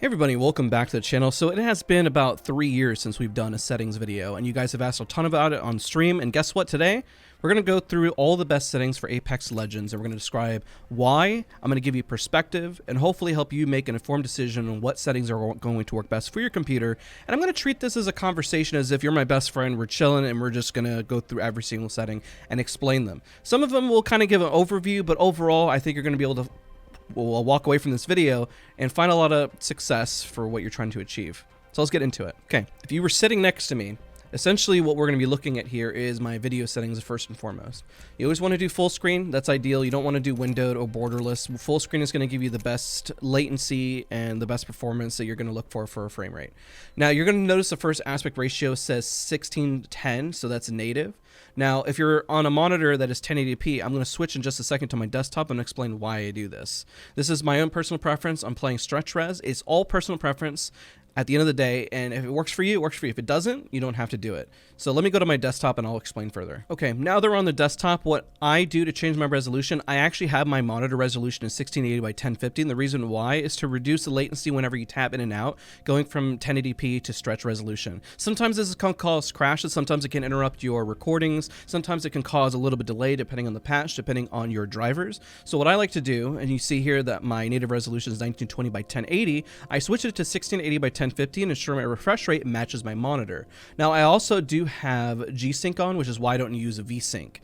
Hey everybody, welcome back to the channel. So it has been about 3 years since we've done a settings video, and you guys have asked a ton about it on stream, and guess what? Today, we're going to go through all the best settings for Apex Legends, and we're going to describe why. I'm going to give you perspective, and hopefully help you make an informed decision on what settings are going to work best for your computer. And I'm going to treat this as a conversation, as if you're my best friend, we're chilling, and we're just going to go through every single setting and explain them. Some of them will kind of give an overview, but overall, I think you're going to be able to will walk away from this video and find a lot of success for what you're trying to achieve. So let's get into it. Okay, if you were sitting next to me, essentially what we're going to be looking at here is my video settings first and foremost. You always want to do full screen. That's ideal. You don't want to do windowed or borderless. Full screen is going to give you the best latency and the best performance that you're going to look for a frame rate. Now you're going to notice the first aspect ratio says 16:10, so that's native. Now, if you're on a monitor that is 1080p, I'm going to switch in just a second to my desktop and explain why I do this. This is my own personal preference. I'm playing stretch res. It's all personal preference at the end of the day, and if it works for you, it works for you. If it doesn't, you don't have to do it. So let me go to my desktop and I'll explain further. Okay, now that we're on the desktop, what I do to change my resolution, I actually have my monitor resolution in 1680 by 1050, and the reason why is to reduce the latency whenever you tap in and out, going from 1080p to stretch resolution. Sometimes this can cause crashes, sometimes it can interrupt your recordings, sometimes it can cause a little bit of delay depending on the patch, depending on your drivers. So what I like to do, and you see here that my native resolution is 1920 by 1080, I switch it to 1680 by 1050 and ensure my refresh rate matches my monitor. Now I also do have G-Sync on, which is why I don't use a V-Sync.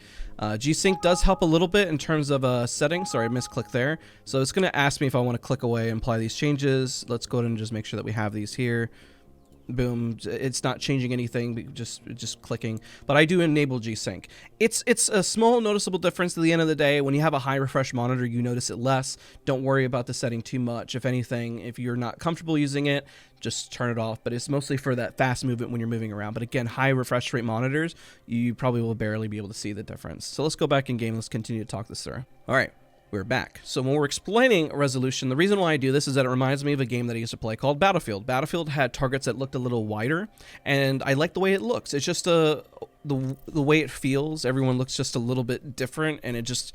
G-Sync does help a little bit in terms of settings. Sorry, I misclicked there. So it's going to ask me if I want to click away and apply these changes. Let's go ahead and just make sure that we have these here. Boom, it's not changing anything, just clicking, but I do enable G-Sync. It's a small noticeable difference at the end of the day. When you have a high refresh monitor, you notice it less. Don't worry about the setting too much. If anything, if you're not comfortable using it, just turn it off, but it's mostly for that fast movement when you're moving around. But again, high refresh rate monitors, you probably will barely be able to see the difference. So let's go back in game. Let's continue to talk this through. All right. We're back. So when we're explaining resolution, the reason why I do this is that it reminds me of a game that I used to play called Battlefield. Battlefield had targets that looked a little wider, and I like the way it looks. It's just the way it feels. Everyone looks just a little bit different, and it just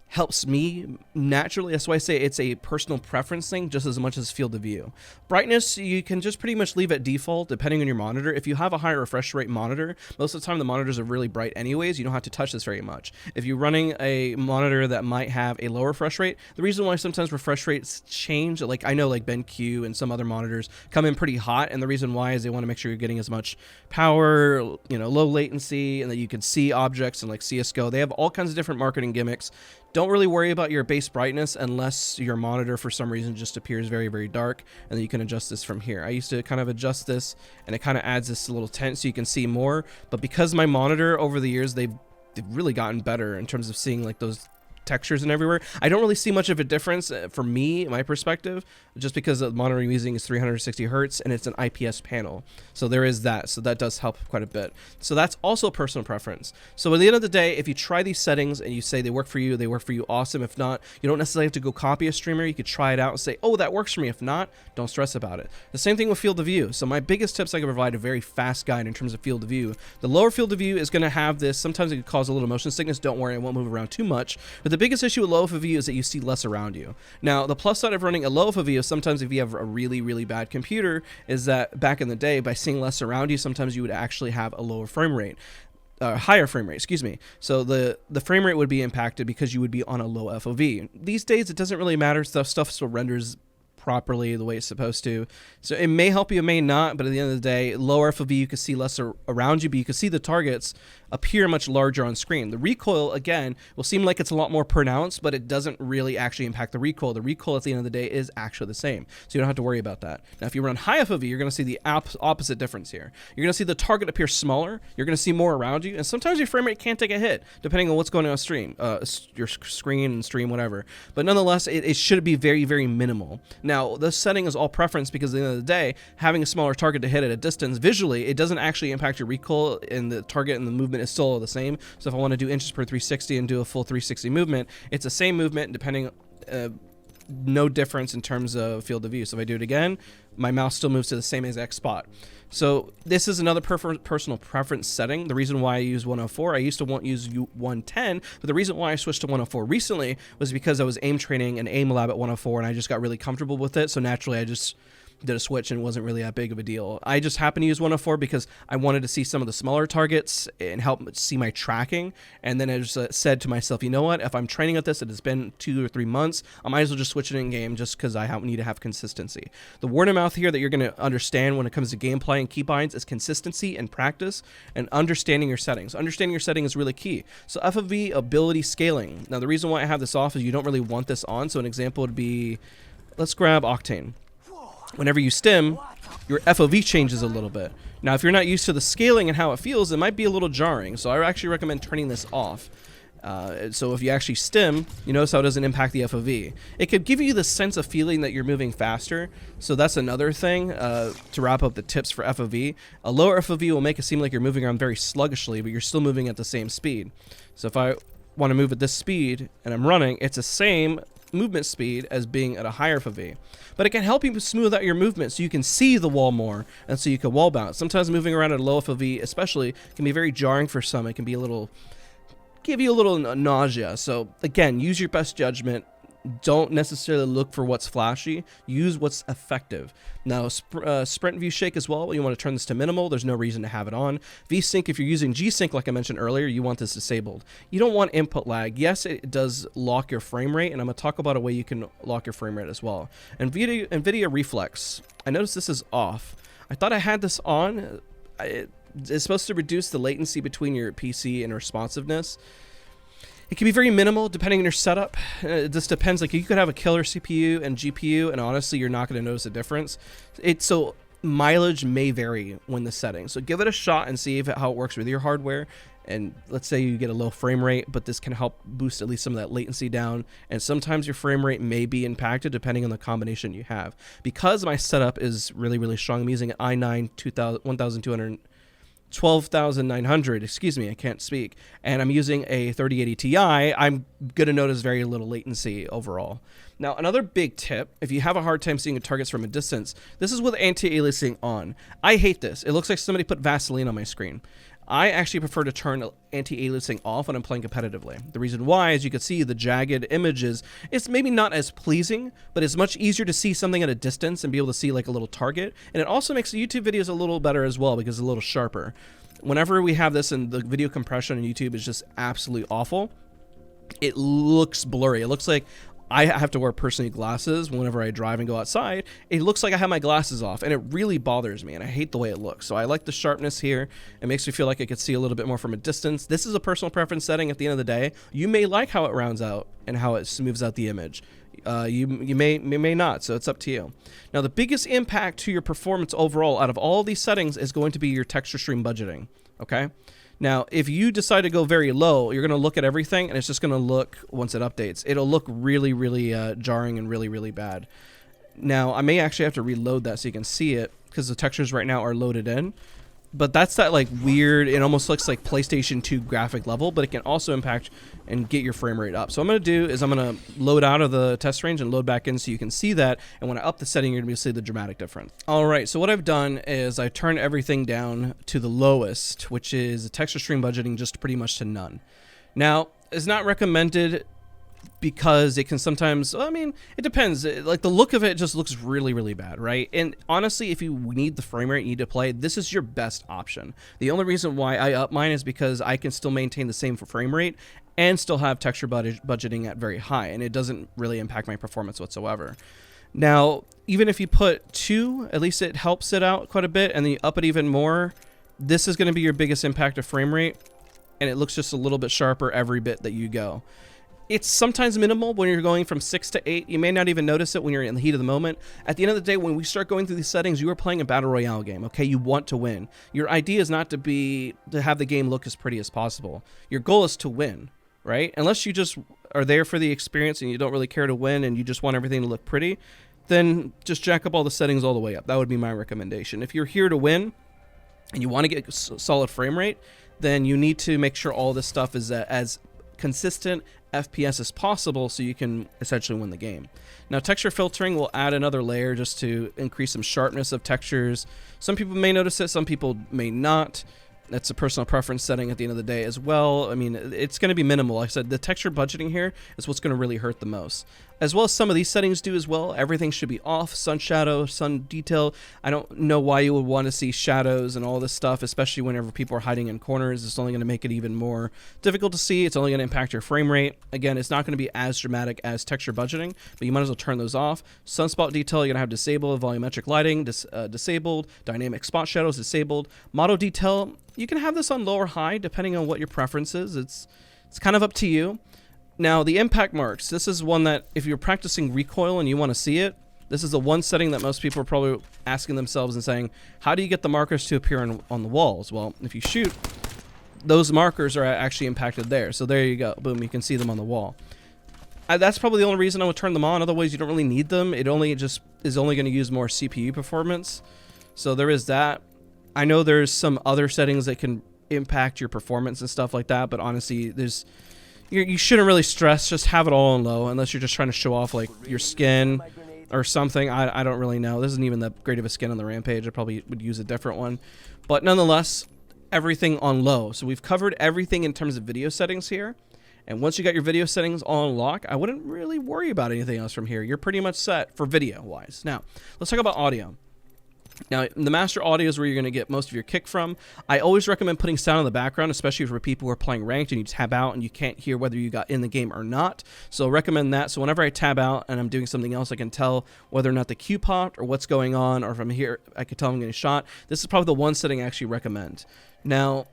helps me naturally. That's why I say it's a personal preference thing just as much as field of view. Brightness, you can just pretty much leave at default depending on your monitor. If you have a higher refresh rate monitor, most of the time the monitors are really bright anyways. You don't have to touch this very much. If you're running a monitor that might have a lower refresh rate, the reason why sometimes refresh rates change, like I know like BenQ and some other monitors come in pretty hot, and the reason why is they want to make sure you're getting as much power, you know, low latency, and that you can see objects, and like CSGO. They have all kinds of different marketing gimmicks. Don't really worry about your base brightness unless your monitor for some reason just appears very, very dark, and then you can adjust this from here. I used to kind of adjust this, and it kind of adds this little tint so you can see more, but because my monitor over the years, they've really gotten better in terms of seeing like those textures and everywhere. I don't really see much of a difference for me, my perspective, just because the monitor I'm using is 360 hertz and it's an IPS panel. So there is that. So that does help quite a bit. So that's also personal preference. So at the end of the day, if you try these settings and you say they work for you awesome. If not, you don't necessarily have to go copy a streamer. You could try it out and say, oh, that works for me. If not, don't stress about it. The same thing with field of view. So my biggest tips, I can provide a very fast guide in terms of field of view. The lower field of view is going to have this. Sometimes it could cause a little motion sickness. Don't worry, I won't move around too much. But the biggest issue with low FOV is that you see less around you. Now, the plus side of running a low FOV is sometimes if you have a really, really bad computer is that back in the day, by seeing less around you, sometimes you would actually have a lower frame rate. Higher frame rate, excuse me. So the frame rate would be impacted because you would be on a low FOV. These days, it doesn't really matter. Stuff still renders properly the way it's supposed to. So it may help you, it may not, but at the end of the day, lower FOV, you can see less around you, but you can see the targets appear much larger on screen. The recoil, again, will seem like it's a lot more pronounced, but it doesn't really actually impact the recoil. The recoil at the end of the day is actually the same, so you don't have to worry about that. Now, if you run high FOV, you're going to see the opposite difference here. You're going to see the target appear smaller, you're going to see more around you, and sometimes your frame rate can't take a hit, depending on what's going on stream, your screen and stream, whatever. But nonetheless, it should be very, very minimal. Now, this setting is all preference because at the end of the day, having a smaller target to hit at a distance visually, it doesn't actually impact your recoil, and the target and the movement is still the same. So if I want to do inches per 360 and do a full 360 movement, it's the same movement depending, no difference in terms of field of view. So if I do it again, my mouse still moves to the same exact spot. So this is another personal preference setting. The reason why I use 104, I used to use 110, but the reason why I switched to 104 recently was because I was aim training and aim lab at 104, and I just got really comfortable with it. So naturally, I just did a switch and it wasn't really that big of a deal. I just happened to use 104 because I wanted to see some of the smaller targets and help see my tracking. And then I just said to myself, you know what, if I'm training at this, it has been 2 or 3 months, I might as well just switch it in game just because I need to have consistency. The word of mouth here that you're going to understand when it comes to gameplay and keybinds is consistency and practice and understanding your settings. Understanding your setting is really key. So FOV ability scaling. Now the reason why I have this off is you don't really want this on. So an example would be, let's grab Octane. Whenever you stim, your FOV changes a little bit. Now, if you're not used to the scaling and how it feels, it might be a little jarring. So I actually recommend turning this off. So if you actually stim, you notice how it doesn't impact the FOV. It could give you the sense of feeling that you're moving faster. So that's another thing to wrap up the tips for FOV. A lower FOV will make it seem like you're moving around very sluggishly, but you're still moving at the same speed. So if I want to move at this speed and I'm running, it's the same movement speed as being at a higher FOV. But it can help you smooth out your movement so you can see the wall more and so you can wall bounce. Sometimes moving around at a low FOV especially can be very jarring for some. It can be give you a little nausea. So again, use your best judgment. Don't necessarily look for what's flashy. Use what's effective. Now, sprint view shake as well. You want to turn this to minimal. There's no reason to have it on. V-Sync, if you're using G-Sync, like I mentioned earlier, you want this disabled. You don't want input lag. Yes, it does lock your frame rate, and I'm going to talk about a way you can lock your frame rate as well. And NVIDIA Reflex. I noticed this is off. I thought I had this on. It's supposed to reduce the latency between your PC and responsiveness. It can be very minimal depending on your setup. It just depends. Like you could have a killer CPU and GPU, and honestly, you're not going to notice a difference. So mileage may vary when the setting. So give it a shot and see how it works with your hardware. And let's say you get a low frame rate, but this can help boost at least some of that latency down. And sometimes your frame rate may be impacted depending on the combination you have. Because my setup is really, really strong, I'm using an i9 12,900, excuse me, I can't speak, and I'm using a 3080 Ti, I'm going to notice very little latency overall. Now, another big tip, if you have a hard time seeing targets from a distance, this is with anti-aliasing on. I hate this. It looks like somebody put Vaseline on my screen. I actually prefer to turn anti-aliasing off when I'm playing competitively. The reason why, as you can see, the jagged images, it's maybe not as pleasing, but it's much easier to see something at a distance and be able to see like a little target. And it also makes the YouTube videos a little better as well because it's a little sharper. Whenever we have this and the video compression on YouTube is just absolutely awful, it looks blurry. It looks like I have to wear personally glasses whenever I drive and go outside. It looks like I have my glasses off, and it really bothers me, and I hate the way it looks. So I like the sharpness here. It makes me feel like I could see a little bit more from a distance. This is a personal preference setting at the end of the day. You may like how it rounds out and how it smooths out the image. You may not, so it's up to you. Now, the biggest impact to your performance overall out of all these settings is going to be your texture stream budgeting, okay? Now, if you decide to go very low, you're going to look at everything, and it's just going to look, once it updates, it'll look really, really jarring and really, really bad. Now, I may actually have to reload that so you can see it, because the textures right now are loaded in. But that's that like weird, it almost looks like PlayStation 2 graphic level, but it can also impact and get your frame rate up. So what I'm going to do is I'm going to load out of the test range and load back in so you can see that. And when I up the setting, you're going to be able to see the dramatic difference. All right, so what I've done is I turned everything down to the lowest, which is texture stream budgeting just pretty much to none. Now, it's not recommended because it can sometimes, I mean, it depends. Like the look of it just looks really, really bad, right? And honestly, if you need the frame rate you need to play, this is your best option. The only reason why I up mine is because I can still maintain the same frame rate and still have texture budgeting at very high, and it doesn't really impact my performance whatsoever. Now, even if you put 2, at least it helps it out quite a bit, and then you up it even more, this is going to be your biggest impact of frame rate, and it looks just a little bit sharper every bit that you go. It's sometimes minimal when you're going from 6 to 8. You may not even notice it when you're in the heat of the moment. At the end of the day, when we start going through these settings, you are playing a battle royale game, okay? You want to win. Your idea is not to have the game look as pretty as possible. Your goal is to win, right? Unless you just are there for the experience and you don't really care to win and you just want everything to look pretty, then just jack up all the settings all the way up. That would be my recommendation. If you're here to win and you want to get solid frame rate, then you need to make sure all this stuff is as consistent FPS as possible so you can essentially win the game. Now, texture filtering will add another layer just to increase some sharpness of textures. Some people may notice it, some people may not. That's a personal preference setting at the end of the day as well. I mean, it's going to be minimal. Like I said, the texture budgeting here is what's going to really hurt the most. as well as some of these settings do as well. Everything should be off. Sun shadow, sun detail. I don't know why you would want to see shadows and all this stuff, especially whenever people are hiding in corners. It's only going to make it even more difficult to see. It's only going to impact your frame rate. Again, it's not going to be as dramatic as texture budgeting, but you might as well turn those off. Sunspot detail, you're going to have disabled. Volumetric lighting, disabled. Dynamic spot shadows, disabled. Mono detail, you can have this on low or high, depending on what your preference is. It's kind of up to you. Now, the impact marks, this is one that if you're practicing recoil and you want to see it, this is the one setting that most people are probably asking themselves and saying, how do you get the markers to appear on the walls? Well, if you shoot, those markers are actually impacted there. So there you go. Boom, you can see them on the wall. That's probably the only reason I would turn them on. Otherwise, you don't really need them. It only just is only going to use more CPU performance. So there is that. I know there's some other settings that can impact your performance and stuff like that, but honestly, you shouldn't really stress. Just have it all on low, unless you're just trying to show off like your skin or something. I don't really know. This isn't even that great of a skin on the Rampage. I probably would use a different one, but nonetheless, everything on low. So we've covered everything in terms of video settings here. And once you got your video settings on lock, I wouldn't really worry about anything else from here. You're pretty much set for video wise. Now, let's talk about audio. Now, the master audio is where you're going to get most of your kick from. I always recommend putting sound in the background, especially for people who are playing ranked and you tab out and you can't hear whether you got in the game or not. So recommend that. So whenever I tab out and I'm doing something else, I can tell whether or not the cue popped or what's going on, or if I'm here, I can tell I'm getting shot. This is probably the one setting I actually recommend. Now,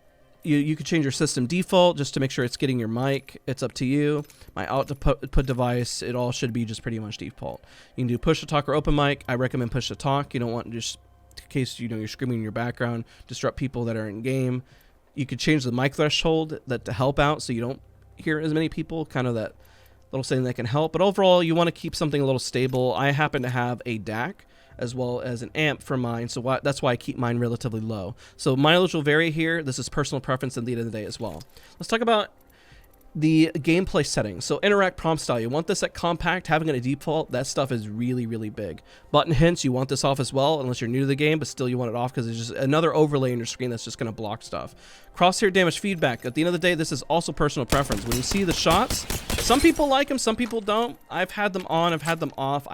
you could change your system default just to make sure it's getting your mic. It's up to you. My output device, it all should be just pretty much default. You can do push to talk or open mic. I recommend push to talk. You don't want just in case you're screaming in your background, disrupt people that are in game. You could change the mic threshold to help out so you don't hear as many people, kind of that little setting that can help. But overall, you want to keep something a little stable. I happen to have a DAC as well as an amp for mine, so that's why I keep mine relatively low. So mileage will vary here. This is personal preference at the end of the day as well. Let's talk about the gameplay settings. So interact prompt style, you want this at compact. Having it at default, that stuff is really, really big. Button hints, you want this off as well, unless you're new to the game, but still you want it off because it's just another overlay on your screen that's just going to block stuff. Crosshair damage feedback, at the end of the day, this is also personal preference. When you see the shots, some people like them, some people don't. I've had them on, I've had them off.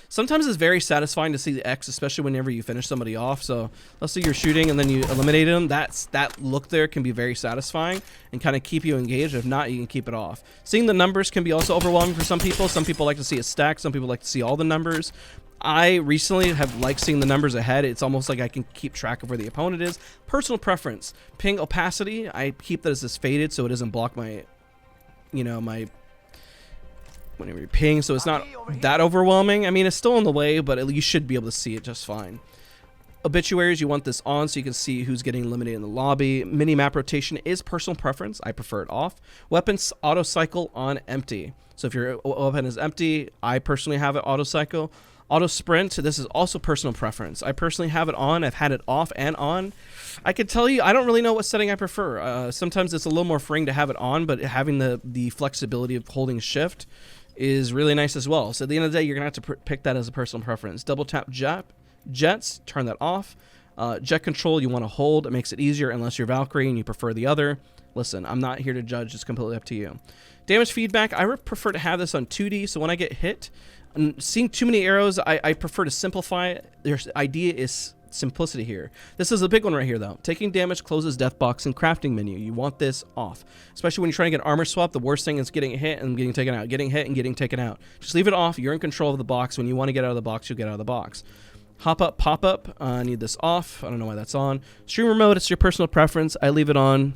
Sometimes it's very satisfying to see the X, especially whenever you finish somebody off. So let's say you're shooting and then you eliminated them. That look there can be very satisfying and kind of keep you engaged. If not, you can keep it off. Seeing the numbers can be also overwhelming for some people. Some people like to see a stack. Some people like to see all the numbers. I recently have liked seeing the numbers ahead. It's almost like I can keep track of where the opponent is. Personal preference. Ping opacity, I keep that as this faded so it doesn't block my, my whenever you ping, so it's not that overwhelming. I mean, it's still in the way, but you should be able to see it just fine. Obituaries, you want this on so you can see who's getting eliminated in the lobby. Mini map rotation is personal preference. I prefer it off. Weapons auto cycle on empty. So if your weapon is empty, I personally have it auto cycle. Auto sprint, this is also personal preference. I personally have it on. I've had it off and on. I can tell you, I don't really know what setting I prefer. Sometimes it's a little more freeing to have it on, but having the flexibility of holding shift is really nice as well. So at the end of the day, you're going to have to pick that as a personal preference. Double tap jets, turn that off. Jet control, you want to hold. It makes it easier unless you're Valkyrie and you prefer the other. Listen, I'm not here to judge. It's completely up to you. Damage feedback, I prefer to have this on 2D, so when I get hit, seeing too many arrows, I prefer to simplify it. Their idea is simplicity here. This is a big one right here, though. Taking damage closes death box and crafting menu. You want this off, especially when you're trying to get armor swap. The worst thing is getting hit and getting taken out, getting hit and getting taken out. Just leave it off. You're in control of the box. When you want to get out of the box, you'll get out of the box. Hop up, pop up. I need this off. I don't know why that's on. Streamer mode, it's your personal preference. I leave it on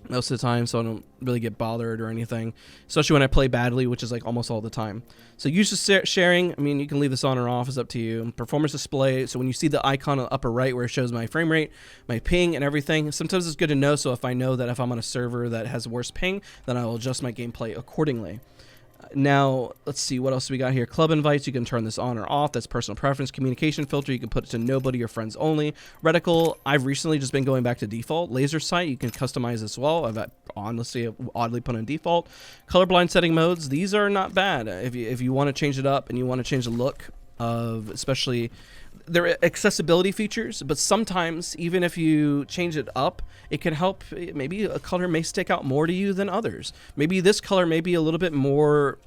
most of the time, so I don't really get bothered or anything, especially when I play badly, which is like almost all the time. So user sharing, I mean, you can leave this on or off, it's up to you. Performance display, so when you see the icon on the upper right where it shows my frame rate, my ping and everything, sometimes it's good to know, so if I know that if I'm on a server that has worse ping, then I will adjust my gameplay accordingly. Now, let's see what else we got here. Club invites, you can turn this on or off. That's personal preference. Communication filter, you can put it to nobody or friends only. Reticle, I've recently just been going back to default. Laser sight, you can customize as well. I've got on, let's see, oddly put on default. Colorblind setting modes, these are not bad. If you want to change it up and you want to change the look of, especially, they're accessibility features, but sometimes even if you change it up, it can help. Maybe a color may stick out more to you than others. Maybe this color may be a little bit more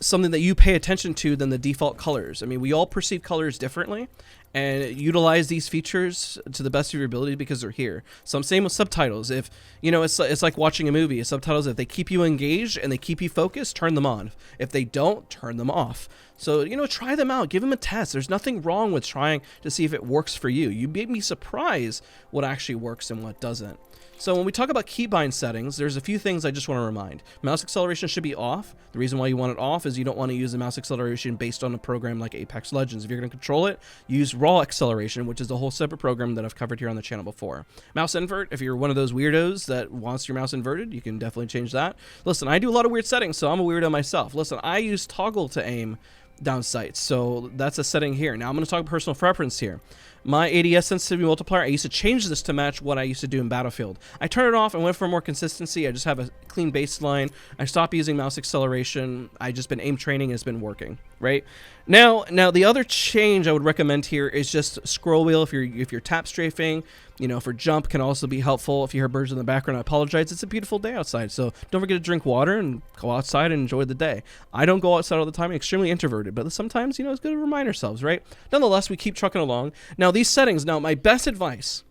something that you pay attention to than the default colors. I mean, we all perceive colors differently, and utilize these features to the best of your ability because they're here. So same with subtitles. If, you know, it's like watching a movie. Subtitles, if they keep you engaged and they keep you focused, turn them on. If they don't, turn them off. So, you know, try them out. Give them a test. There's nothing wrong with trying to see if it works for you. You made me surprised what actually works and what doesn't. So when we talk about keybind settings, there's a few things I just want to remind. Mouse acceleration should be off. The reason why you want it off is you don't want to use the mouse acceleration based on a program like Apex Legends. If you're going to control it, use raw acceleration, which is a whole separate program that I've covered here on the channel before. Mouse invert, if you're one of those weirdos that wants your mouse inverted, you can definitely change that. Listen, I do a lot of weird settings, so I'm a weirdo myself. Listen, I use toggle to aim down sights, so that's a setting here. Now I'm going to talk personal preference here. My ADS sensitivity multiplier, I used to change this to match what I used to do in Battlefield. I turned it off and went for more consistency. I just have a clean baseline. I stopped using mouse acceleration. I just been aim training, and it's been working, right? Now the other change I would recommend here is just scroll wheel. If you're tap strafing, you know, for jump can also be helpful. If you hear birds in the background, I apologize. It's a beautiful day outside, so don't forget to drink water and go outside and enjoy the day. I don't go outside all the time. I'm extremely introverted, but sometimes, you know, it's good to remind ourselves, right? Nonetheless, we keep trucking along. Now, these settings, my best advice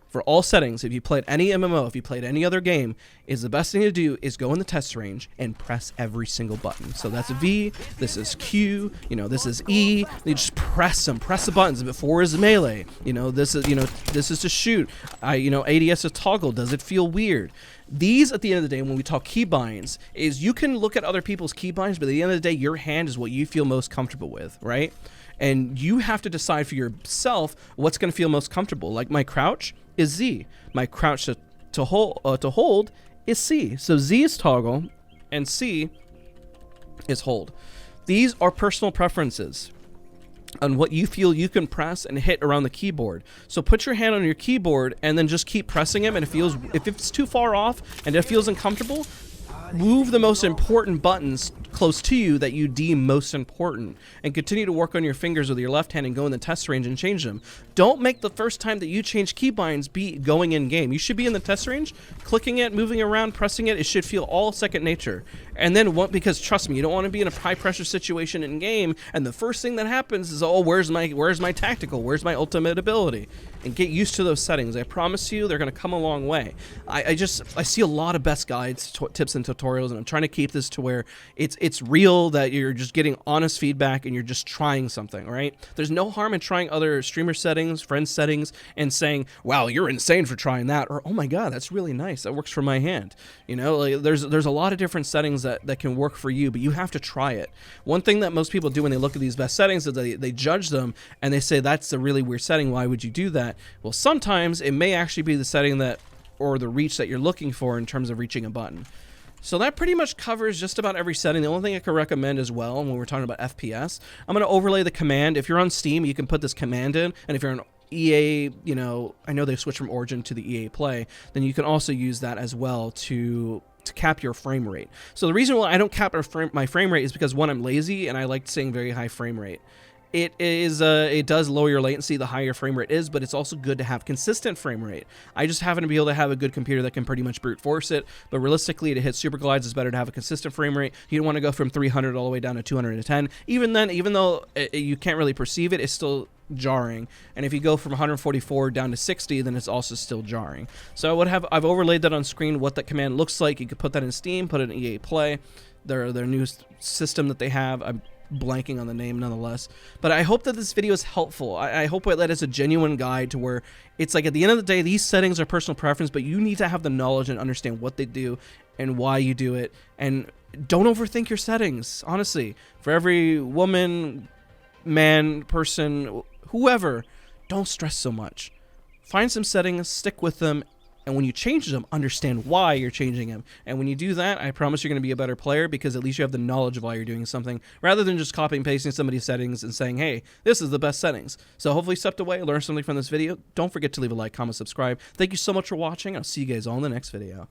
for all settings, if you played any MMO, if you played any other game, is the best thing to do is go in the test range and press every single button. So that's V, this is Q, you know, this is E. You just press them, press the buttons. Before is melee, you know, this is to shoot. ADS is toggle. Does it feel weird? These, at the end of the day, when we talk keybinds, is you can look at other people's keybinds, but at the end of the day, your hand is what you feel most comfortable with, right? And you have to decide for yourself what's going to feel most comfortable. Like my crouch is Z. My crouch to hold is C. So Z is toggle and C is hold. These are personal preferences on what you feel you can press and hit around the keyboard. So put your hand on your keyboard and then just keep pressing them. And if it's too far off and it feels uncomfortable, move the most important buttons close to you that you deem most important, and continue to work on your fingers with your left hand and go in the test range and change them. Don't make the first time that you change keybinds be going in game. You should be in the test range, clicking it, moving around, pressing it. It should feel all second nature. And then because trust me, you don't want to be in a high pressure situation in game, and the first thing that happens is, oh, where's my tactical? Where's my ultimate ability? And get used to those settings. I promise you, they're going to come a long way. I see a lot of best guides, tips, and tutorials, and I'm trying to keep this to where it's real, that you're just getting honest feedback and you're just trying something, right? There's no harm in trying other streamer settings, friend settings, and saying, wow, you're insane for trying that, or oh my god, that's really nice, that works for my hand. You know, like there's a lot of different settings that can work for you, but you have to try it. One thing that most people do when they look at these best settings is they judge them and they say, that's a really weird setting, why would you do that? Well, sometimes it may actually be the setting that, or the reach that you're looking for in terms of reaching a button. So that pretty much covers just about every setting. The only thing I could recommend as well when we're talking about FPS, I'm going to overlay the command. If you're on Steam, you can put this command in, and if you're on EA, you know, I know they've switched from Origin to the EA Play, then you can also use that as well to cap your frame rate. So the reason why I don't cap my frame rate is because, one, I'm lazy and I like seeing very high frame rate. It does lower your latency the higher frame rate is, but it's also good to have consistent frame rate. I just happen to be able to have a good computer that can pretty much brute force it, but realistically to hit super glides it's better to have a consistent frame rate. You don't want to go from 300 all the way down to 210. Even then, even though you can't really perceive it, it's still jarring. And if you go from 144 down to 60, then it's also still jarring. So I've overlaid that on screen what that command looks like. You could put that in Steam, put it in EA Play, their new system that they have. I'm blanking on the name nonetheless, but I hope that this video is helpful. I hope that it's a genuine guide to where it's like, at the end of the day, these settings are personal preference, but you need to have the knowledge and understand what they do and why you do it, and don't overthink your settings. Honestly, for every woman, man, person, whoever, don't stress so much. Find some settings, stick with them, and when you change them, understand why you're changing them. And when you do that, I promise you're going to be a better player, because at least you have the knowledge of why you're doing something, rather than just copying and pasting somebody's settings and saying, hey, this is the best settings. So hopefully you stepped away, learned something from this video. Don't forget to leave a like, comment, subscribe. Thank you so much for watching. I'll see you guys all in the next video.